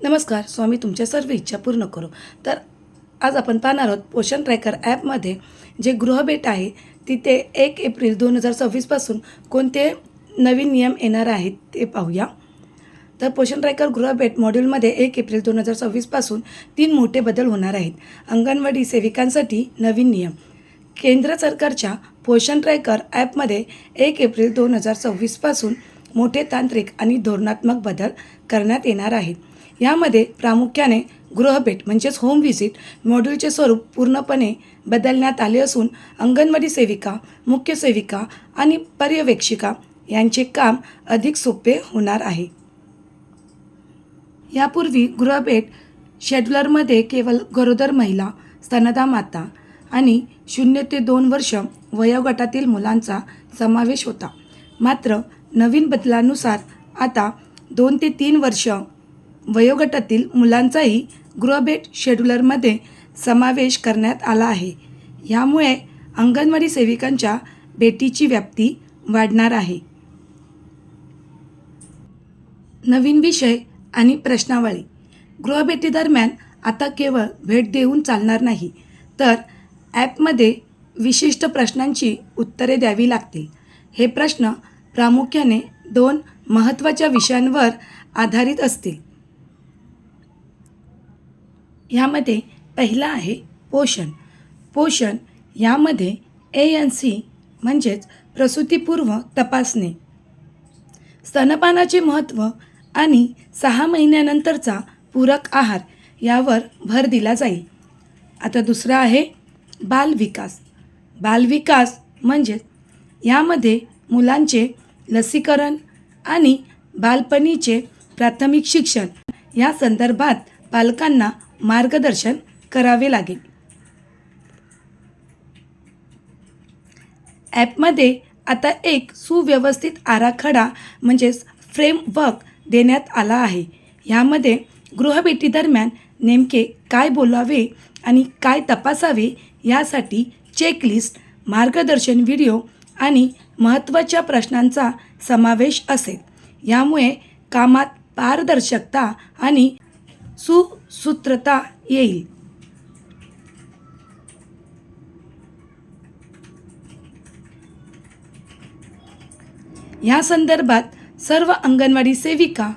नमस्कार. स्वामी तुमच्या सर्व इच्छा पूर्ण करो. तर आज आपण पाहणार आहोत पोषण ट्रॅकर ॲपमध्ये जे गृहभेट आहे तिथे 1 एप्रिल 2026 पासून कोणते नवीन नियम येणार आहेत ते पाहूया. तर पोषण ट्रॅकर गृहभेट मॉड्यूलमध्ये 1 एप्रिल 2026 पासून 3 मोठे बदल होणार आहेत. अंगणवाडी सेविकांसाठी नवीन नियम. केंद्र सरकारच्या पोषण ट्रॅकर ॲपमध्ये 1 एप्रिल 2026 पासून मोठे तांत्रिक आणि धोरणात्मक बदल करण्यात येणार आहेत. यामध्ये प्रामुख्याने गृहभेट म्हणजेच होम व्हिजिट मॉड्यूलचे स्वरूप पूर्णपणे बदलण्यात आले असून अंगणवाडी सेविका, मुख्य सेविका आणि पर्यवेक्षिका यांचे काम अधिक सोपे होणार आहे. यापूर्वी गृहभेट शेड्यूलरमध्ये केवळ गरोदर महिला, स्तनदा माता आणि 0 ते 2 वर्ष वयोगटातील मुलांचा समावेश होता. मात्र नवीन बदलानुसार आता 2 ते 3 वर्ष वयोगटातील मुलांचाही गृहभेट शेड्यूलरमध्ये समावेश करण्यात आला आहे. यामुळे अंगणवाडी सेविकांच्या भेटीची व्याप्ती वाढणार आहे. नवीन विषय आणि प्रश्नावली. गृहभेटीदरम्यान आता केवळ भेट देऊन चालणार नाही, तर ॲपमध्ये विशिष्ट प्रश्नांची उत्तरे द्यावी लागतील. हे प्रश्न प्रामुख्याने 2 महत्त्वाच्या विषयांवर आधारित असतील. यामध्ये पहिला आहे पोषण यामध्ये ANC म्हणजेच प्रसूतीपूर्व तपासणी, स्तनपानाचे महत्त्व आणि 6 महिन्यानंतरचा पूरक आहार यावर भर दिला जाईल. आता दुसरा आहे बालविकास म्हणजेच यामध्ये मुलांचे लसीकरण आणि बालपणीचे प्राथमिक शिक्षण या संदर्भात पालकांना मार्गदर्शन करावे लागेल. ॲपमध्ये आता एक सुव्यवस्थित आराखडा म्हणजेच फ्रेमवर्क देण्यात आला आहे. यामध्ये गृहभेटीदरम्यान नेमके काय बोलावे आणि काय तपासावे यासाठी चेकलिस्ट, मार्गदर्शन व्हिडिओ आणि महत्त्वाच्या प्रश्नांचा समावेश असेल. यामुळे कामात पारदर्शकता आणि सुसूत्रता येईल. या संदर्भात सर्व अंगणवाडी सेविका,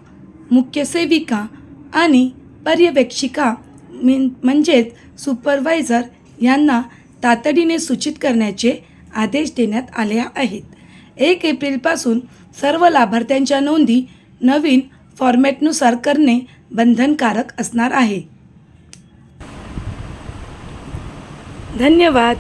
मुख्य सेविका आणि पर्यवेक्षिका म्हणजेच सुपरवायझर यांना तातडीने सूचित करण्याचे आदेश देण्यात आले आहेत. 1 एप्रिलपासून सर्व लाभार्थ्यांच्या नोंदी नवीन फॉर्मॅटनुसार करणे बंधनकारक असणार आहे. धन्यवाद.